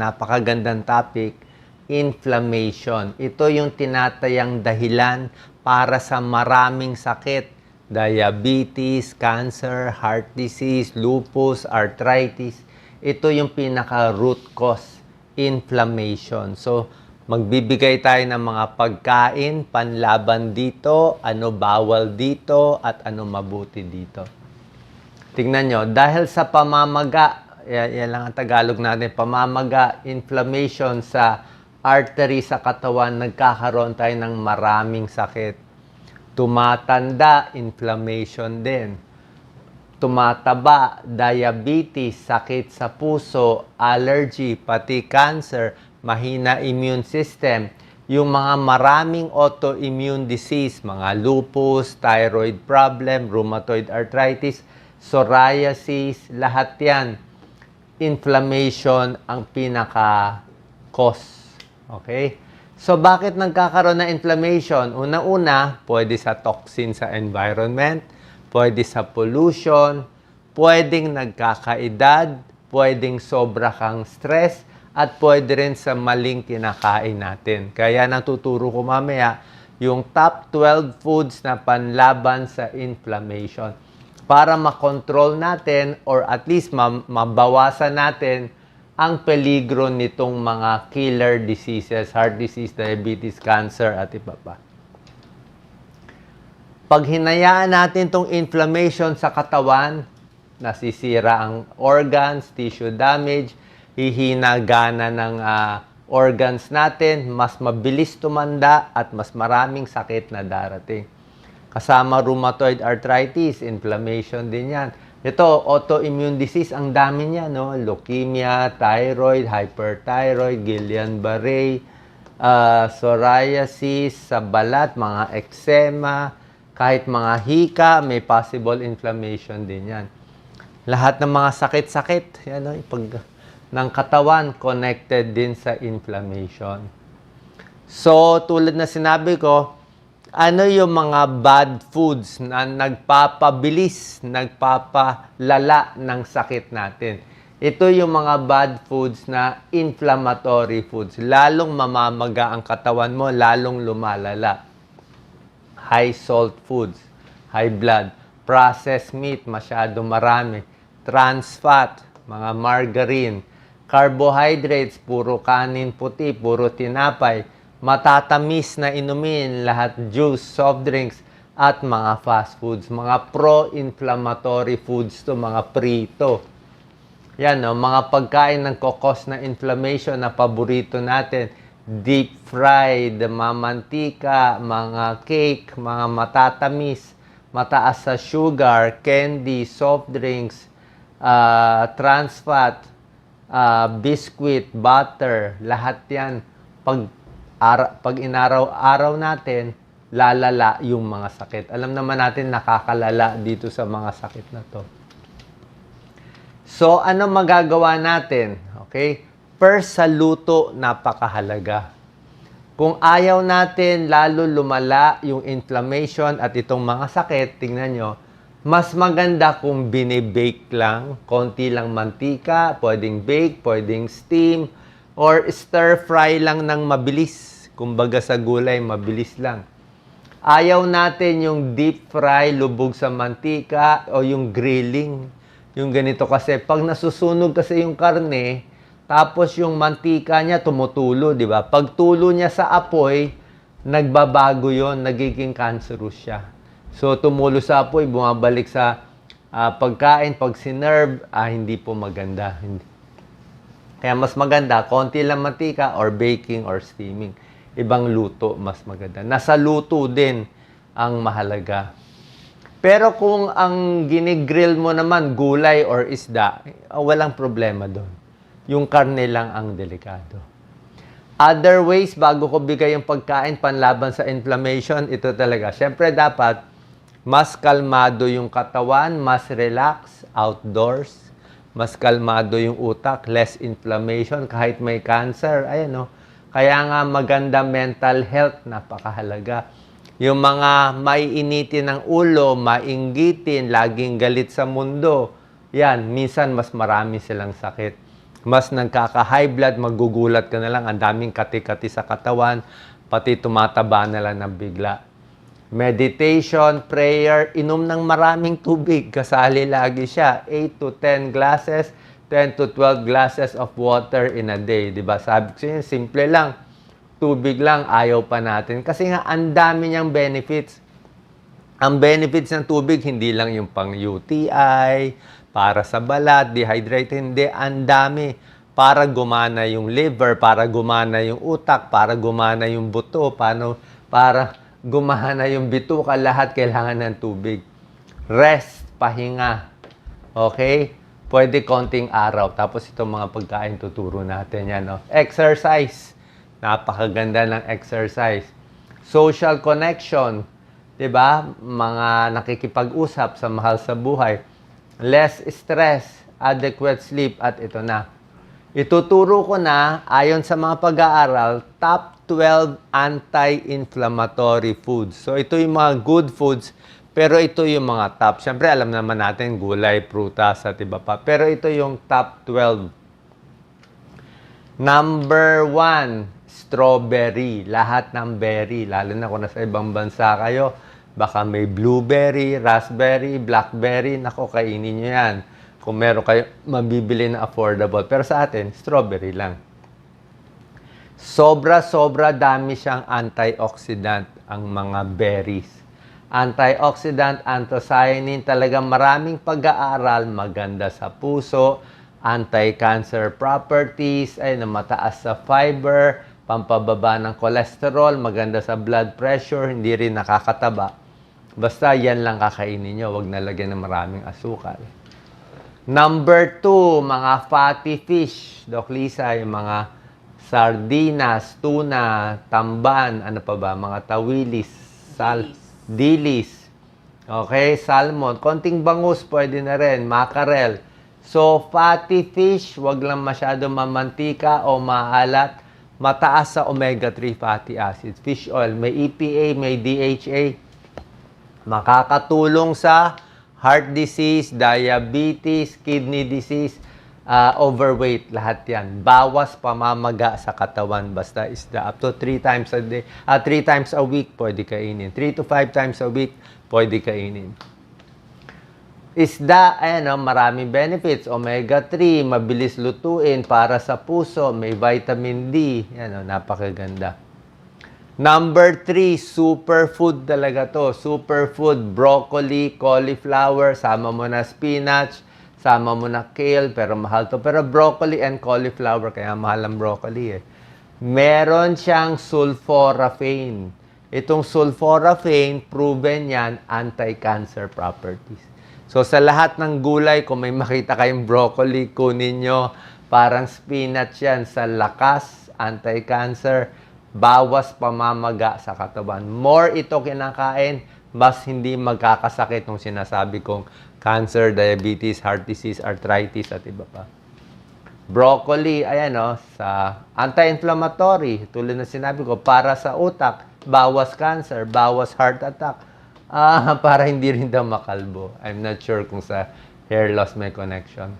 napakagandang topic, inflammation. Ito yung tinatayang dahilan para sa maraming sakit. Diabetes, cancer, heart disease, lupus, arthritis. Ito yung pinaka-root cause, inflammation. So, magbibigay tayo ng mga pagkain, panlaban dito, ano bawal dito, at ano mabuti dito. Tingnan nyo, dahil sa pamamaga, yan lang ang Tagalog natin, pamamaga, inflammation sa artery sa katawan, nagkakaroon tayo ng maraming sakit. Tumatanda, inflammation din. Tumataba, diabetes, sakit sa puso, allergy, pati cancer, mahina immune system. Yung mga maraming autoimmune disease, mga lupus, thyroid problem, rheumatoid arthritis, psoriasis, lahat yan. Inflammation ang pinaka-cause. Okay? So, bakit nagkakaroon ng inflammation? Una-una, pwede sa toxin sa environment, pwede sa pollution, pwedeng nagkakaedad, pwedeng sobra kang stress, at pwede rin sa maling kinakain natin. Kaya natuturo ko mamaya yung top 12 foods na panlaban sa inflammation para makontrol natin or at least mabawasan natin ang peligro nitong mga killer diseases, heart disease, diabetes, cancer, at iba pa. Pag hinayaan natin itong inflammation sa katawan, nasisira ang organs, tissue damage, hihina gana ng organs natin, mas mabilis tumanda at mas maraming sakit na darating. Kasama rheumatoid arthritis, inflammation din yan. Ito, autoimmune disease, ang dami niya, no? Leukemia, thyroid, hyperthyroid, Guillain-Barré, psoriasis, sa balat, mga eczema, kahit mga hika, may possible inflammation din yan. Lahat ng mga sakit-sakit, yan, no? Ng katawan, connected din sa inflammation. So, tulad na sinabi ko, ano yung mga bad foods na nagpapabilis, nagpapalala ng sakit natin? Ito yung mga bad foods na inflammatory foods. Lalong mamamaga ang katawan mo, lalong lumalala. High salt foods, high blood, processed meat, masyado marami, trans fat, mga margarine, carbohydrates, puro kanin puti, puro tinapay, matatamis na inumin, lahat juice, soft drinks, at mga fast foods. Mga pro-inflammatory foods to, mga prito. Yan, no? Mga pagkain ng kokos na inflammation na paborito natin. Deep fried, mamantika, mga cake, mga matatamis, mataas sa sugar, candy, soft drinks, trans fat, biscuit, butter, lahat yan. Pag inaraw-araw natin, lalala yung mga sakit. Alam naman natin, nakakalala dito sa mga sakit na to. So, ano magagawa natin? Okay? First, sa luto, napakahalaga. Kung ayaw natin lalo lumala yung inflammation at itong mga sakit, tingnan nyo, mas maganda kung binibake lang, konti lang mantika, pwedeng bake, pwedeng steam, or stir-fry lang ng mabilis. Kumbaga sa gulay, mabilis lang. Ayaw natin yung deep fry, lubog sa mantika, o yung grilling. Yung ganito kasi, pag nasusunog kasi yung karne, tapos yung mantika niya tumutulo, di ba? Pag tulo niya sa apoy, nagbabago yon, nagiging cancerous siya. So, tumulo sa apoy, bumabalik sa pagkain, pag sinerve, hindi po maganda. Kaya mas maganda, konti lang mantika or baking or steaming. Ibang luto, mas maganda. Nasa luto din ang mahalaga. Pero kung ang ginigrill mo naman, gulay or isda, walang problema doon. Yung karne lang ang delikado. Other ways, bago ko bigay yung pagkain panlaban sa inflammation, ito talaga. Siyempre dapat, mas kalmado yung katawan, mas relax, outdoors, mas kalmado yung utak, less inflammation, kahit may cancer, ayan no. Kaya nga maganda mental health, napakahalaga. Yung mga maiinitin ng ulo, mainggitin, laging galit sa mundo, yan, minsan mas marami silang sakit. Mas nagkaka-high blood, magugulat ka na lang, ang daming kati-kati sa katawan, pati tumataba na lang ng bigla. Meditation, prayer, inom ng maraming tubig, kasali lagi siya. 8 to 10 glasses, 10 to 12 glasses of water in a day. Diba? Sabi ko yun, simple lang. Tubig lang, ayaw pa natin. Kasi nga, ang dami niyang benefits. Ang benefits ng tubig, hindi lang yung pang UTI, para sa balat, dehydrated, hindi. Ang dami. Para gumana yung liver, para gumana yung utak, para gumana yung buto, para gumana yung bituka, lahat kailangan ng tubig. Rest, pahinga. Okay? Pwede konting araw. Tapos itong mga pagkain tuturo natin yan. No? Exercise. Napakaganda ng exercise. Social connection. 'Di ba? Mga nakikipag-usap sa mahal sa buhay. Less stress, adequate sleep, at ito na. Ituturo ko na, ayon sa mga pag-aaral, top 12 anti-inflammatory foods. So, ito yung mga good foods, pero ito yung mga top. Siyempre, alam naman natin, gulay, prutas, at iba pa. Pero ito yung top 12. Number 1, strawberry. Lahat ng berry, lalo na kung nasa ibang bansa kayo, baka may blueberry, raspberry, blackberry, nako, kainin nyo yan. Kung meron kayo mabibili na affordable. Pero sa atin, strawberry lang. Sobra-sobra dami siyang antioxidant ang mga berries. Antioxidant, anthocyanin, talagang maraming pag-aaral, maganda sa puso, anti-cancer properties, ay mataas sa fiber, pampababa ng cholesterol, maganda sa blood pressure, hindi rin nakakataba. Basta yan lang kakainin nyo, huwag nalagyan ng maraming asukal. Number 2, mga fatty fish. Doc Lisa, yung mga sardinas, tuna, tamban, ano pa ba, mga tawilis, dilis. Okay, salmon. Konting bangus, pwede na rin. Mackerel. So, fatty fish, wag lang masyado mamantika o maalat. Mataas sa omega-3 fatty acids. Fish oil, may EPA, may DHA. Makakatulong sa heart disease, diabetes, kidney disease, overweight, lahat yan. Bawas pamamaga sa katawan, basta isda. Up to 3 times a day, 3 times a week, pwede kainin. 3 to 5 times a week, pwede kainin. Isda, ayan, maraming benefits. Omega-3, mabilis lutuin, para sa puso, may vitamin D. Yan, napakaganda. Number 3, superfood talaga to. Superfood, broccoli, cauliflower, sama mo na spinach, sama mo na kale, pero mahal to. Pero broccoli and cauliflower, kaya mahal ang broccoli eh. Meron siyang sulforaphane. Itong sulforaphane, proven yan, anti-cancer properties. So sa lahat ng gulay, kung may makita kayong broccoli, kunin nyo. Parang spinach yan, sa lakas, anti-cancer, bawas pamamaga sa katawan. More ito kinakain, mas hindi magkakasakit ng sinasabi kong cancer, diabetes, heart disease, arthritis, at iba pa. Broccoli, ayan sa anti-inflammatory, tulad na sinabi ko, para sa utak, bawas cancer, bawas heart attack, para hindi rin daw makalbo. I'm not sure kung sa hair loss may connection.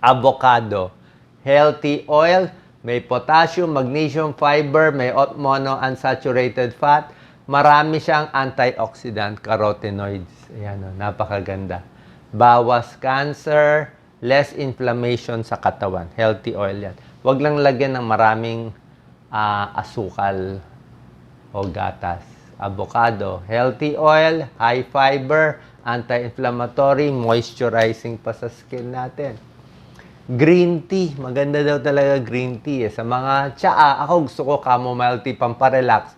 Avocado, healthy oil, may potassium, magnesium, fiber, may monounsaturated fat. Marami siyang antioxidant, carotenoids. Ayan, napakaganda. Bawas cancer, less inflammation sa katawan. Healthy oil yan. Huwag lang lagyan ng maraming asukal o gatas. Avocado, healthy oil, high fiber, anti-inflammatory, moisturizing pa sa skin natin. Green tea. Maganda daw talaga green tea. Sa mga tsaa, ako gusto ko chamomile tea, pamparelax.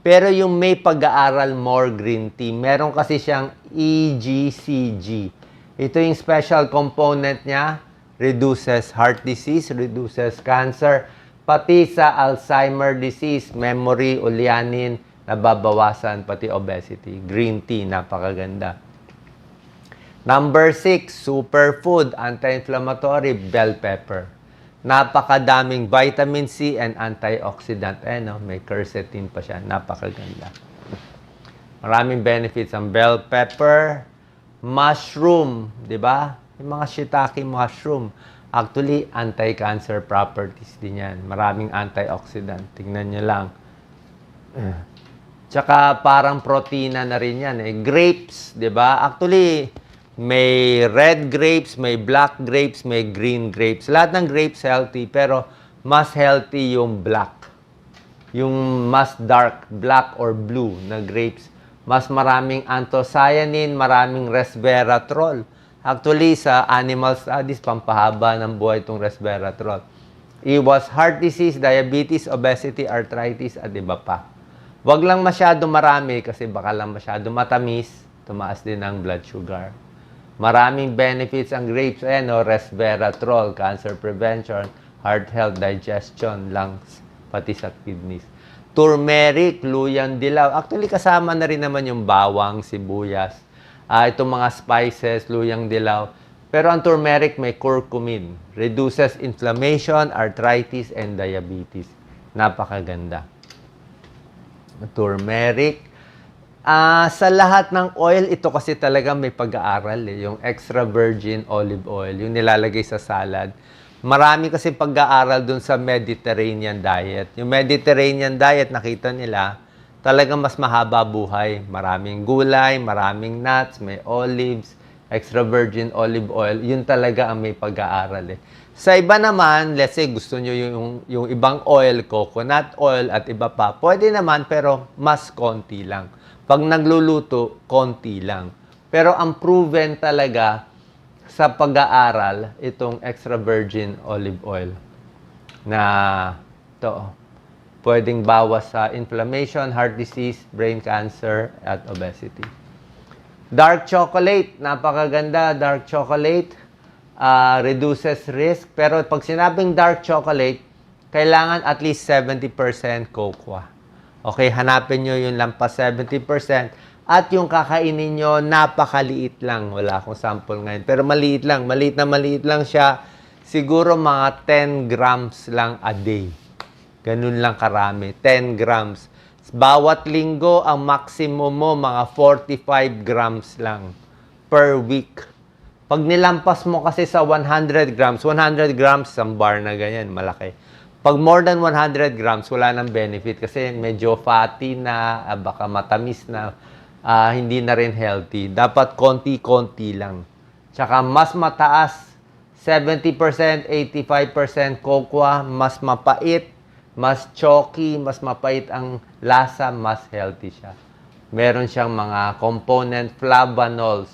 Pero yung may pag-aaral more green tea, meron kasi siyang EGCG. Ito yung special component niya. Reduces heart disease, reduces cancer, pati sa Alzheimer disease, memory, ulyanin, nababawasan, pati obesity. Green tea, napakaganda. Number 6, superfood, anti-inflammatory, bell pepper. Napakadaming vitamin C and antioxidant. May quercetin pa siya. Napakaganda. Maraming benefits ang bell pepper. Mushroom, di ba? Yung mga shiitake mushroom. Actually, anti-cancer properties din yan. Maraming antioxidant. Tingnan nyo lang. Tsaka parang protina na rin yan. Grapes, di ba? Actually, may red grapes, may black grapes, may green grapes. Lahat ng grapes healthy, pero mas healthy yung black. Yung mas dark, black or blue na grapes. Mas maraming anthocyanin, maraming resveratrol. Actually, sa animal studies, pampahaba ng buhay itong resveratrol. Iwas heart disease, diabetes, obesity, arthritis, at iba pa. Huwag lang masyado marami kasi baka lang masyado matamis, tumaas din ang blood sugar. Maraming benefits ang grapes. Ayan, resveratrol, cancer prevention, heart health, digestion, lungs, pati sa kidneys. Turmeric, luyang dilaw. Actually, kasama na rin naman yung bawang, sibuyas. Itong mga spices, luyang dilaw. Pero ang turmeric may curcumin. Reduces inflammation, arthritis, and diabetes. Napakaganda. Turmeric. Sa lahat ng oil, ito kasi talaga may pag-aaral. Yung extra virgin olive oil, yung nilalagay sa salad. Marami kasi pag-aaral dun sa Mediterranean diet. Yung Mediterranean diet, nakita nila, talagang mas mahaba buhay. Maraming gulay, maraming nuts, may olives, extra virgin olive oil. Yun talaga ang may pag-aaral. Sa iba naman, let's say gusto nyo yung ibang oil, coconut oil at iba pa, pwede naman pero mas konti lang. Pag nagluluto, konti lang. Pero ang proven talaga sa pag-aaral, itong extra virgin olive oil na to pwedeng bawas sa inflammation, heart disease, brain cancer, at obesity. Dark chocolate, napakaganda. Dark chocolate reduces risk. Pero pag sinabing dark chocolate, kailangan at least 70% cocoa. Okay, hanapin nyo yung lampas 70%. At yung kakainin nyo, napakaliit lang. Wala akong sample ngayon. Pero maliit lang. Maliit lang siya. Siguro mga 10 grams lang a day. Ganun lang karami. 10 grams. Bawat linggo, ang maximum mo, mga 45 grams lang per week. Pag nilampas mo kasi sa 100 grams, 100 grams, isang bar na ganyan, malaki. Pag more than 100 grams, wala nang benefit kasi medyo fatty na, baka matamis na, hindi na rin healthy. Dapat konti-konti lang. Tsaka mas mataas, 70%, 85% cocoa, mas mapait, mas chalky, mas mapait ang lasa, mas healthy siya. Meron siyang mga component flavanols,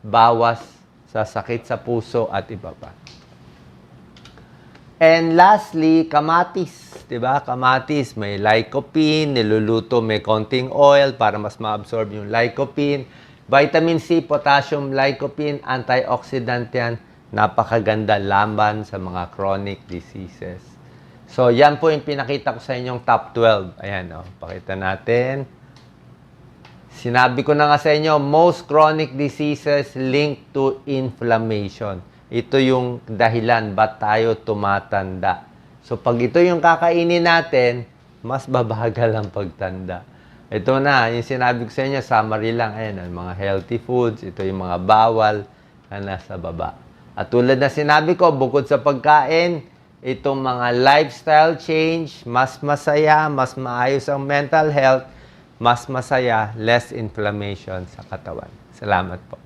bawas sa sakit sa puso at iba pa. And lastly, kamatis. Diba? Kamatis, may lycopene, niluluto, may konting oil para mas ma-absorb yung lycopene. Vitamin C, potassium, lycopene, antioxidant yan. Napakaganda laban sa mga chronic diseases. So, yan po yung pinakita ko sa inyong top 12. Ayan, pakita natin. Sinabi ko na nga sa inyo, most chronic diseases linked to inflammation. Ito yung dahilan ba't tayo tumatanda. So, pag ito yung kakainin natin, mas babagal ang pagtanda. Ito na, yung sinabi ko sa inyo, summary lang. Ayan, mga healthy foods, ito yung mga bawal na nasa baba. At tulad na sinabi ko, bukod sa pagkain, itong mga lifestyle change, mas masaya, mas maayos ang mental health, mas masaya, less inflammation sa katawan. Salamat po.